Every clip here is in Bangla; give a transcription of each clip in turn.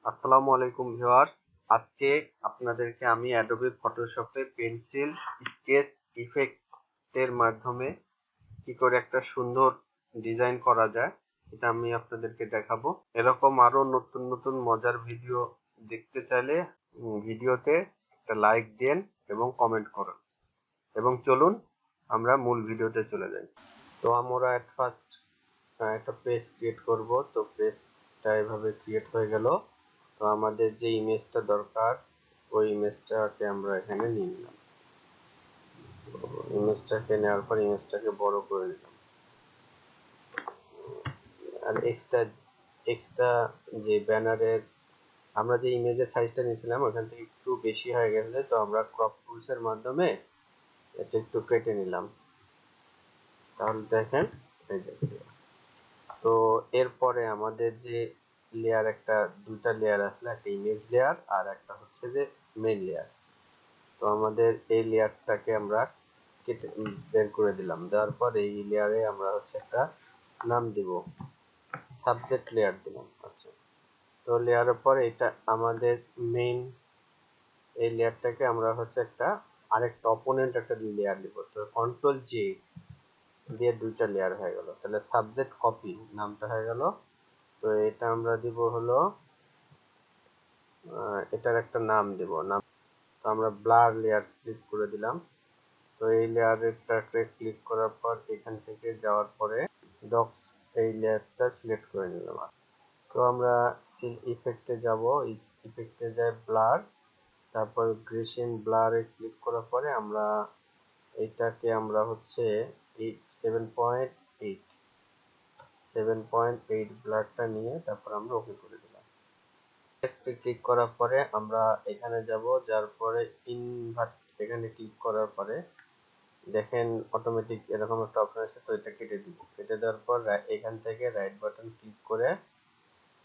আসসালামু আলাইকুম ভিউয়ার্স। আজকে আপনাদেরকে আমি অ্যাডোবি ফটোশপে পেন্সিল স্কেচ ইফেক্টের মাধ্যমে কি করে একটা সুন্দর ডিজাইন করা যায় এটা আমি আপনাদেরকে দেখাবো। এরকম আরো নতুন নতুন মজার ভিডিও দেখতে চাইলে ভিডিওতে একটা লাইক দেন এবং কমেন্ট করুন। এবং চলুন আমরা মূল ভিডিওতে চলে যাই। তো আমরা এট ফার্স্ট একটা পেজ ক্রিয়েট করব। তো পেজটা এভাবে ক্রিয়েট হয়ে গেল। তো আমাদের যে ইমেজটা দরকার ওই ইমেজটাকে আমরা এখানে নিয়ে নিলাম। ইমেজটাকে নেওয়ার পর ইমেজটাকে বড় করে নিলাম। আর এক্সট্রা যে ব্যানারের আমরা যে ইমেজের সাইজটা নিয়েছিলাম ওখান থেকে একটু বেশি হয়ে গেছে, তো আমরা ক্রপ টুলসের মাধ্যমে এটা একটু কেটে নিলাম। তাহলে দেখেন এই যে। তো এরপরে আমাদের যে লেয়ার দুইটা লেয়ার আসলে একটা ইমেজ লেয়ার আর একটা হচ্ছে যে মেইন লেয়ার। তো আমাদের এই লেয়ারটাকে আমরা কেটে বের করে দিলাম। দেওয়ার পর এই লেয়ারে আমরা হচ্ছে একটা নাম দিব, সাবজেক্ট লেয়ার দিলাম। আচ্ছা, তো লেয়ারের পর এটা আমাদের মেইন এই লেয়ারটাকে আমরা হচ্ছে আরেকটা অপোনেন্ট একটা লেয়ার দিব। তো কন্ট্রোল জে দিয়ে দুইটা লেয়ার হয়ে গেল। তাহলে সাবজেক্ট কপি নামটা হয়ে গেল। তো এটা আমরা দিব হলো এটার একটা নাম দিব। তো আমরা ব্লার লেয়ার ক্লিক করে দিলাম। তো এই লেয়ারটাকে ক্লিক করার পর এখান থেকে যাওয়ার পরে ডক্স এই লেয়ারটা সিলেক্ট করে নিলাম। তো আমরা ইফেক্টে যাব, ইফেক্টে যাই ব্লার, তারপর গ্রেসিয়ান ব্লারে ক্লিক করার পরে আমরা এটাকে আমরা হচ্ছে 7.8 ব্লারটা নিয়ে তারপর আমরা ওকে করে দিলাম। ক্লিক করার পরে আমরা এখানে যাব, যার পরে ইনভার্ট এখানে ক্লিক করার পরে দেখেন অটোমেটিক এরকম একটা অপশন আছে। তো এটা কেটে দিব। কেটে দেওয়ার পর এখান থেকে রাইট বাটন ক্লিক করে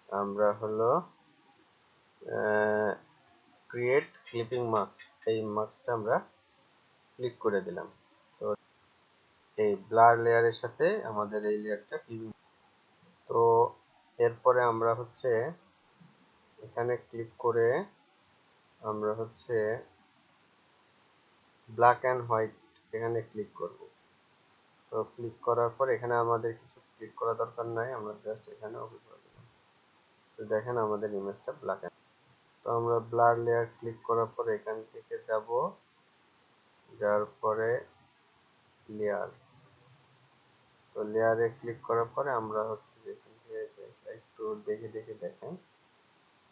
আমরা হলো ক্রিয়েট ক্লিপিং মাস্ক, এই মাস্কটা আমরা ক্লিক করে দিলাম। তো এই ব্লার লেয়ারের সাথে আমাদের এই লেয়ারটা ক্লিপিং। তো এরপরে আমরা হচ্ছে এখানে ক্লিক করে আমরা হচ্ছে ব্ল্যাক অ্যান্ড হোয়াইট এখানে ক্লিক করব। তো ক্লিক করার পর এখানে আমাদের কিছু ক্লিক করা দরকার নাই, আমরা জাস্ট এখানে ওকে করে দিলাম। তো দেখেন আমাদের ইমেজটা ব্ল্যাক অ্যান্ড। তো আমরা ব্লার লেয়ার ক্লিক করার পর এখান থেকে যাব, যার পরে লেয়ার। তো লেয়ারে ক্লিক করার পরে আমরা হচ্ছে এখান থেকে একটু দেখে দেখে দেখেন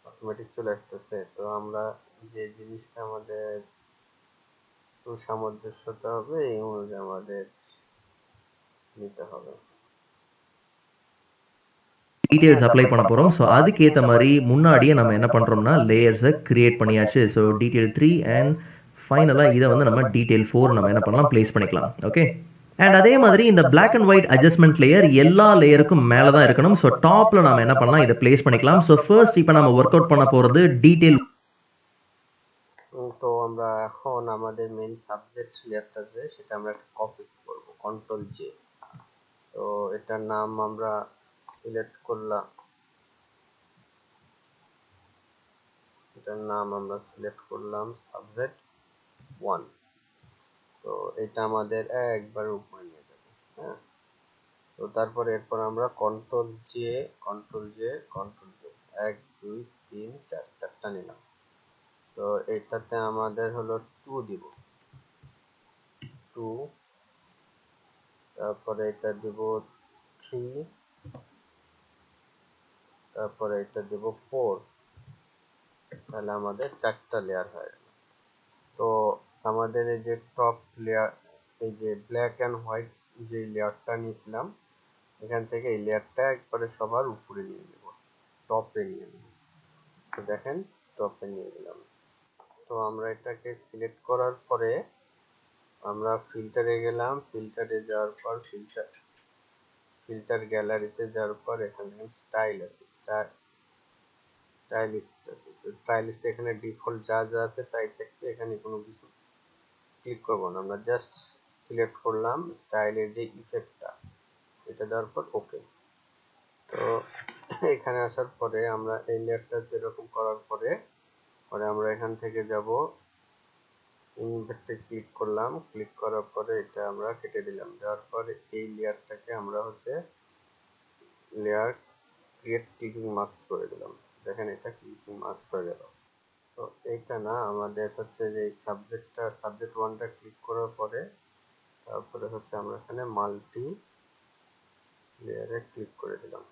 অটোমেটিক চলে আসতেছে। তো আমরা যে জিনিসটা আমাদের সুসামঞ্জস্যতা হবে এই অনুযায়ী আমাদের নিতে হবে। டீடைல்ஸ் அப்ளை பண்ண போகிறோம். ஸோ அதுக்கேற்ற மாதிரி முன்னாடியே நம்ம என்ன பண்ணுறோம்னா லேயர்ஸை கிரியேட் பண்ணியாச்சு. ஸோ டீடைல் 3 அண்ட் ஃபைனலாக இதை வந்து நம்ம டீடைல் 4 நம்ம என்ன பண்ணலாம் ப்ளேஸ் பண்ணிக்கலாம். ஓகே, அண்ட் அதே மாதிரி இந்த black and white adjustment layer எல்லா லேயருக்கும் மேலே தான் இருக்கணும். ஸோ டாப்பில் நம்ம என்ன பண்ணலாம், இதை ப்ளேஸ் பண்ணிக்கலாம். ஸோ ஃபர்ஸ்ட் இப்போ நம்ம ஒர்க் அவுட் பண்ண போகிறது டீடைல். তো আমরা এখন আমাদের মেইন সাবজেক্ট লেয়ারটা আছে সেটা আমরা কপি করব, কন্ট্রোল জে। তো এটার নাম আমরা সিলেক্ট করলাম, সাবজেক্ট 1। তো এটা আমাদের একবার উপরে নিয়ে যাবে। হ্যাঁ, তো তারপরে এরপর আমরা কন্ট্রোল জে 1 2 3 4 চারটা নিলাম। তো এটাতে আমাদের হলো 2 দিব, 2। তারপরে এটা দিব 3, তারপরে এটা দিব 4। তাহলে আমাদের চারটা লেয়ার হয়ে গেল। তো আমাদের এই যে টপ লেয়ার, এই যে ব্ল্যাক অ্যান্ড হোয়াইট যে লেয়ারটা নিয়েছিলাম এখান থেকে এই লেয়ারটা একবারে সবার উপরে নিয়ে নেব, টপে নিয়ে নেব। তো দেখেন টপে নিয়ে গেলাম। তো আমরা এটাকে সিলেক্ট করার পরে আমরা ফিল্টারে গেলাম, ফিল্টারে যাওয়ার পর ফিল্টার গ্যালারিতে যাওয়ার পর এখানে স্টাইল আছে, স্টাইলিস্ট আছে। তো স্টাইলিস্ট এখানে ডিফল্ট যা যা আছে তাই থাকবে, এখানে কোনো কিছু ক্লিক করব না, আমরা জাস্ট সিলেক্ট করলাম স্টাইলের যে ইফেক্টটা, এটা দেওয়ার পর ওকে। তো এখানে আসার পরে আমরা এই লেয়ারটা যেরকম করার পরে পরে আমরা এখান থেকে যাব, ইনভার্টে ক্লিক করলাম, ক্লিক করার পরে এটা আমরা কেটে দিলাম। দেওয়ার পরে এই লেয়ারটাকে আমরা হচ্ছে লেয়ার ক্রিয়েট ক্লিকিং মাস্ক করে দিলাম। দেখেন এটা ক্লিকিং মাস্ক হয়ে গেল। তো এইটা না, আমাদের হচ্ছে যে সাবজেক্ট ওয়ানটা ক্লিক করার পরে তারপরে হচ্ছে আমরা এখানে মাল্টি লেয়ারে ক্লিক করে দিলাম।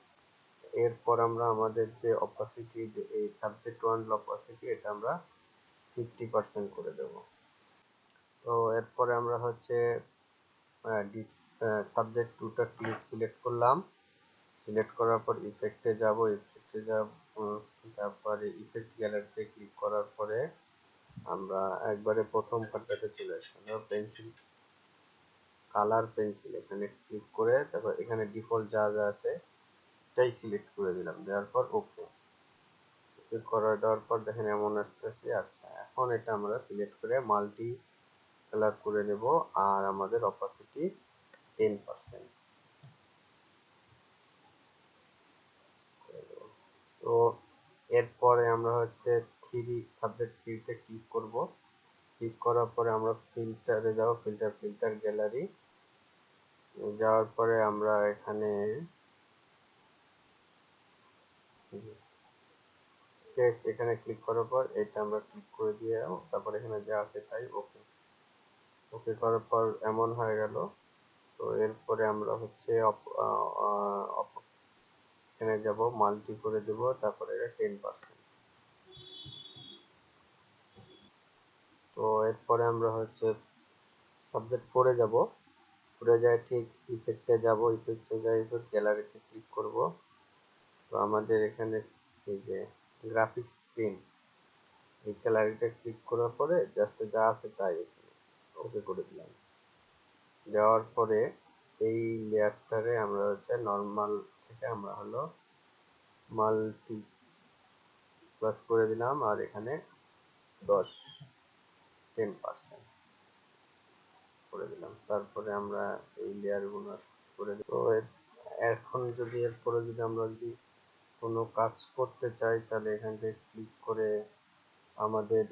এরপর আমরা আমাদের যে অপাসিটি, যে এই সাবজেক্ট ওয়ান অপাসিটি, এটা আমরা 50% করে দেব। তো এরপরে আমরা হচ্ছে সাবজেক্ট টুটা সিলেক্ট করলাম, সিলেক্ট করার পর ইফেক্টে যাব, তারপরে ইফেক্ট গ্যালারিতে ক্লিক করার পরে আমরা একবারে প্রথম কাটটাতে চলে আসলাম। পেন্সিল, কালার পেন্সিল, এখানে ক্লিক করে তারপর এখানে ডিফল্ট যা যা আছে এটাই সিলেক্ট করে দিলাম। দেওয়ার পর ওকে করে দেওয়ার পর দেখেন এমন আসতেছে। আচ্ছা, এখন এটা আমরা সিলেক্ট করে মাল্টি কালার করে নেব, আর আমাদের অপাসিটি 10% করে দেব। তো এরপরে আমরা হচ্ছে সাবজেক্ট থ্রিতে ক্লিক করব। ক্লিক করার পরে আমরা ফিল্টারে যাব, ফিল্টার গ্যালারি যাওয়ার পরে আমরা এখানে এখানে ক্লিক করার পর এটা আমরা ক্লিক করে দিয়ে তারপর এখানে যা আছে তাই ওকে ওকে করার পর এমন হয়ে গেল। তো এরপরে আমরা হচ্ছে এখানে যাব, মাল্টি করে দেব, তারপরে এটা 10%। তো এরপরে আমরা হচ্ছে সাবজেক্ট ফোরে যাব, ফোরে যাই ঠিক ইফেক্টে যাব, ইফেক্টে যাই গ্যালারিতে ক্লিক করব। তো আমাদের এখানে এই যে গ্রাফিক্স প্রিন্ট, এই গ্যালারিতে ক্লিক করার পরে জাস্ট যা আছে তাই ওকে করে দিলাম। দেওয়ার পরে এই লেয়ারটারে আমরা হচ্ছে নর্মাল থেকে আমরা হলো মাল্টি প্লাস করে দিলাম, আর এখানে 10% করে দিলাম। তারপরে আমরা এই লেয়ার গুলো করে দিব। তো এখন যদি এরপরে আমরা কোনো কাজ করতে চাই তাহলে এখান থেকে ক্লিক করে আমাদের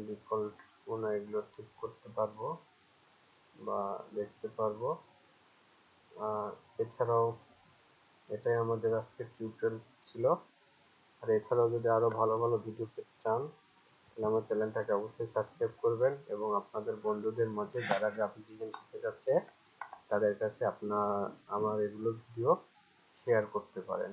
ডিফল্ট কোন এগুলো ঠিক করতে পারবো বা দেখতে পারবো। এছাড়াও এটাই আমাদের আজকে টিউটোরিয়াল ছিল। আর এছাড়াও যদি আরো ভালো ভালো ভিডিও পেতে চান তাহলে আমার চ্যানেলটাকে অবশ্যই সাবস্ক্রাইব করবেন এবং আপনাদের বন্ধুদের মাঝে যারা গ্রাফিক ডিজাইন শিখতে যাচ্ছে তাদের কাছে আমার এগুলো ভিডিও শেয়ার করতে পারেন।